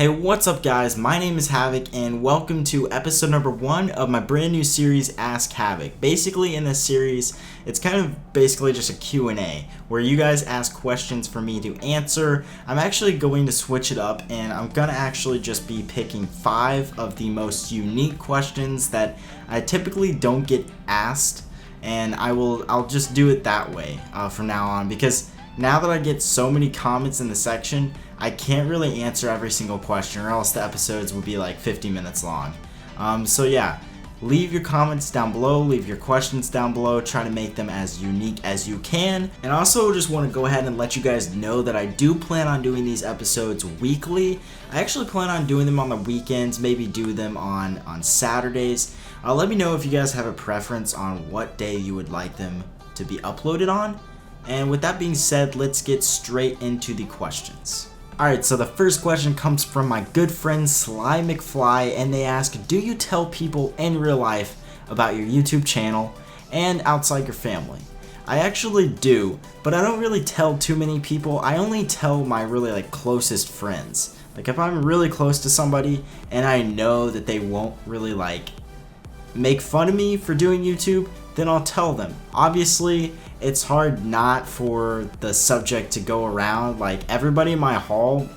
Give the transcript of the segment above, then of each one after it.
Hey, what's up guys? My name is Hav0c and welcome to episode number 1 of my brand new series Ask Hav0c. Basically in this series, it's kind of basically just a Q&A where you guys ask questions for me to answer. I'm actually going to switch it up and I'm gonna actually just be picking 5 of the most unique questions that I typically don't get asked, and I'll just do it that way from now on, because now that I get so many comments in the section, I can't really answer every single question, or else the episodes would be like 50 minutes long. So yeah, leave your comments down below, leave your questions down below, try to make them as unique as you can. And I also just want to go ahead and let you guys know that I do plan on doing these episodes weekly. I actually plan on doing them on the weekends, maybe do them on Saturdays. Let me know if you guys have a preference on what day you would like them to be uploaded on. And with that being said, let's get straight into the questions. Alright, so the first question comes from my good friend Sly McFly, and they ask, do you tell people in real life about your YouTube channel and outside your family? I actually do, but I don't really tell too many people. I only tell my really closest friends. Like if I'm really close to somebody and I know that they won't really make fun of me for doing YouTube, then I'll tell them. Obviously, it's hard not for the subject to go around. Like everybody in my hall,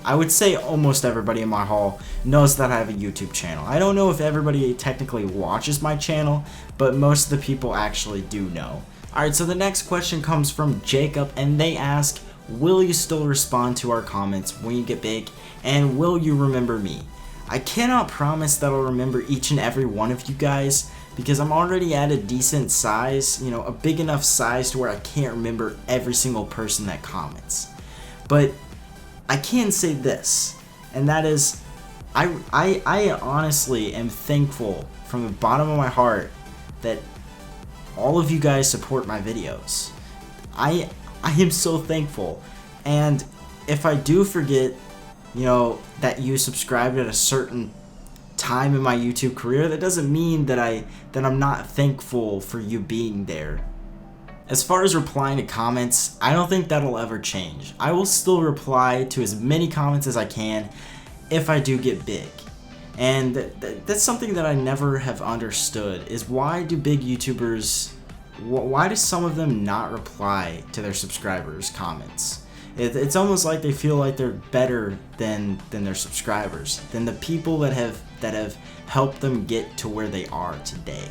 I would say almost everybody in my hall knows that I have a YouTube channel. I don't know if everybody technically watches my channel, but most of the people actually do know. Alright, so the next question comes from Jacob, and they ask, will you still respond to our comments when you get big, and will you remember me? I cannot promise that I'll remember each and every one of you guys, because I'm already at a decent size, a big enough size to where I can't remember every single person that comments. But I can say this, and that is, I honestly am thankful from the bottom of my heart that all of you guys support my videos. I am so thankful, and if I do forget, that you subscribed at a certain time in my YouTube career, that doesn't mean that I'm not thankful for you being there. As far as replying to comments, I don't think that'll ever change. I will still reply to as many comments as I can if I do get big. And that's something that I never have understood, is why do big YouTubers, why do some of them not reply to their subscribers' comments? It's almost like they feel like they're better than their subscribers, than the people that have helped them get to where they are today.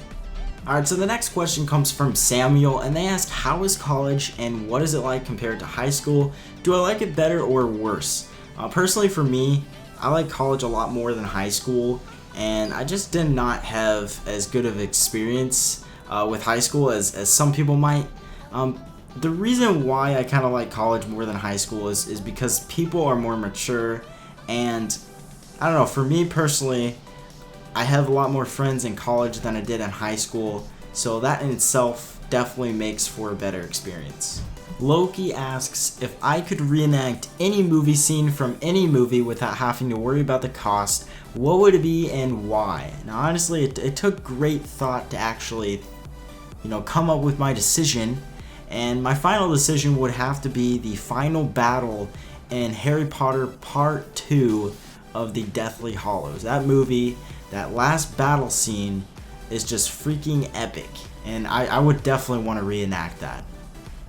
Alright, so the next question comes from Samuel, and they ask, how is college and what is it like compared to high school? Do I like it better or worse? Personally for me, I like college a lot more than high school, and I just did not have as good of experience with high school as some people might. The reason why I kind of like college more than high school is because people are more mature, and I don't know, for me personally, I have a lot more friends in college than I did in high school, so that in itself definitely makes for a better experience. Loki asks, if I could reenact any movie scene from any movie without having to worry about the cost, what would it be and why? Now honestly, it took great thought to actually, come up with my decision. And my final decision would have to be the final battle in Harry Potter Part 2 of the Deathly Hallows. That movie, that last battle scene is just freaking epic, and I would definitely want to reenact that.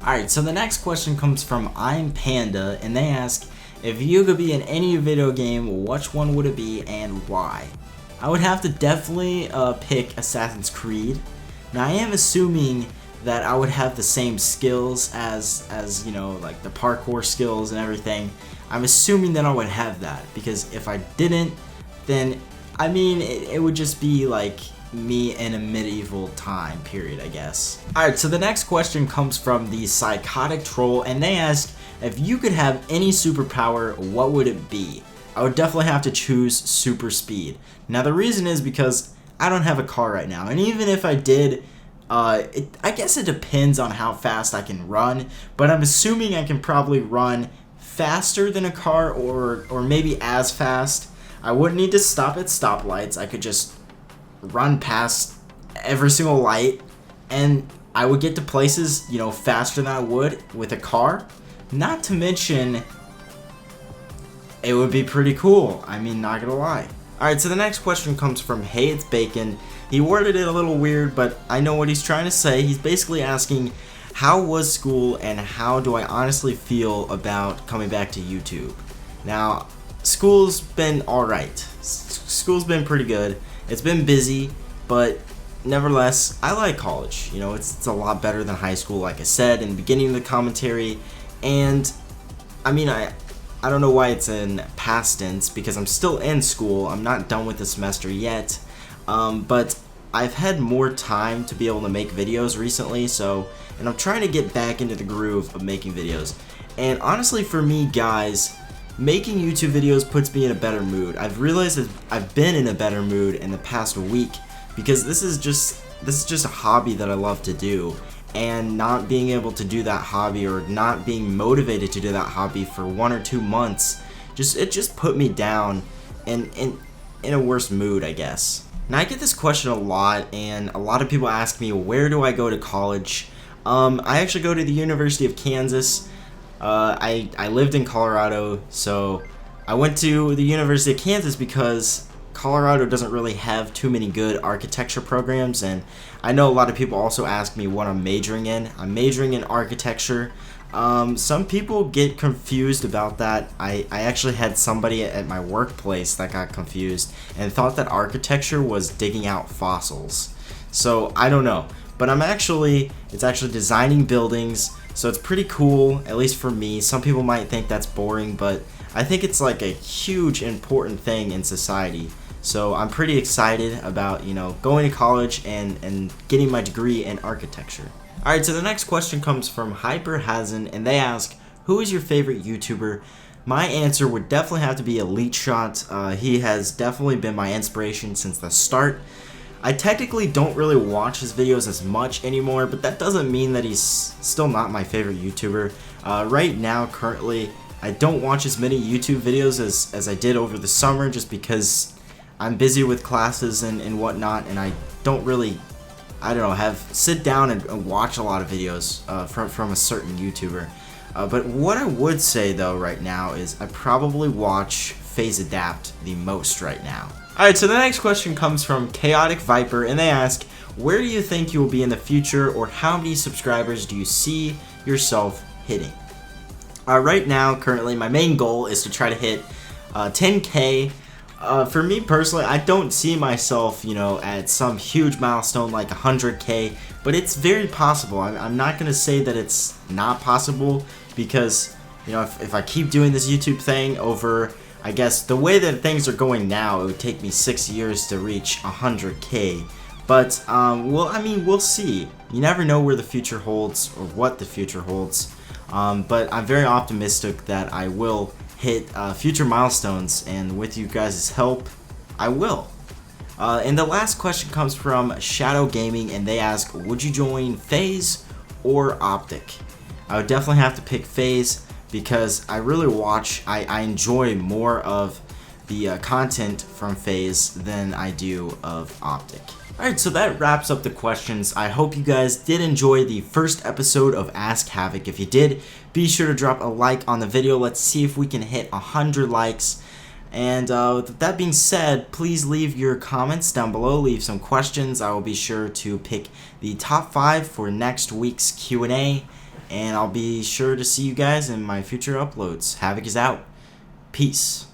Alright, so the next question comes from I'm Panda, and they ask, if you could be in any video game, which one would it be and why? I would have to definitely pick Assassin's Creed. Now I am assuming that I would have the same skills as like the parkour skills and everything. I'm assuming that I would have that, because if I didn't, then it would just be like me in a medieval time period, I guess. Alright, so the next question comes from the Psychotic Troll, and they asked, if you could have any superpower, what would it be? I would definitely have to choose super speed. Now the reason is because I don't have a car right now, and even if I did, I guess it depends on how fast I can run, but I'm assuming I can probably run faster than a car, or maybe as fast. I wouldn't need to stop at stoplights. I could just run past every single light, and I would get to places, faster than I would with a car. Not to mention, It would be pretty cool. I mean, not gonna lie. Alright, so the next question comes from Hey It's Bacon. He worded it a little weird, but I know what he's trying to say. He's basically asking, how was school and how do I honestly feel about coming back to YouTube? Now, school's been alright. School's been pretty good. It's been busy, but nevertheless, I like college. You know, it's a lot better than high school, like I said in the beginning of the commentary. And I mean, I don't know why it's in past tense because I'm still in school. I'm not done with the semester yet, but I've had more time to be able to make videos recently, and I'm trying to get back into the groove of making videos. And honestly, for me, guys, making YouTube videos puts me in a better mood. I've realized that I've been in a better mood in the past week because this is just a hobby that I love to do. And not being able to do that hobby or not being motivated to do that hobby for 1 or 2 months, it just put me down in a worse mood, I guess. Now I get this question a lot, and a lot of people ask me, where do I go to college? I actually go to the University of Kansas. I lived in Colorado, so I went to the University of Kansas because Colorado doesn't really have too many good architecture programs, and I know a lot of people also ask me what I'm majoring in. I'm majoring in architecture. Some people get confused about that. I actually had somebody at my workplace that got confused and thought that architecture was digging out fossils. So I don't know, but it's actually designing buildings, so it's pretty cool, at least for me. Some people might think that's boring, but I think it's like a huge important thing in society. So I'm pretty excited about, going to college and getting my degree in architecture. Alright, so the next question comes from hypothetical, and they ask, who is your favorite YouTuber? My answer would definitely have to be Elite Shot. He has definitely been my inspiration since the start. I technically don't really watch his videos as much anymore, but that doesn't mean that he's still not my favorite YouTuber. Right now, currently, I don't watch as many YouTube videos as I did over the summer just because I'm busy with classes and whatnot, and I don't really, sit down and watch a lot of videos from a certain YouTuber. But what I would say though right now is I probably watch FaZe Adapt the most right now. Alright, so the next question comes from Chaotic Viper, and they ask, where do you think you will be in the future, or how many subscribers do you see yourself hitting? Right now, currently, my main goal is to try to hit 10K. For me personally, I don't see myself, at some huge milestone like 100K, but it's very possible. I'm not going to say that it's not possible because, if I keep doing this YouTube thing over, I guess, the way that things are going now, it would take me 6 years to reach 100K. But, we'll see. You never know where the future holds or what the future holds. But I'm very optimistic that I will hit future milestones, and with you guys' help, I will. And the last question comes from Shadow Gaming, and they ask, would you join FaZe or Optic? I would definitely have to pick FaZe because I enjoy more of the content from FaZe than I do of Optic. Alright, so that wraps up the questions. I hope you guys did enjoy the first episode of Ask Hav0c. If you did, be sure to drop a like on the video. Let's see if we can hit 100 likes. And with that being said, please leave your comments down below. Leave some questions. I will be sure to pick the top 5 for next week's Q&A. And I'll be sure to see you guys in my future uploads. Hav0c is out. Peace.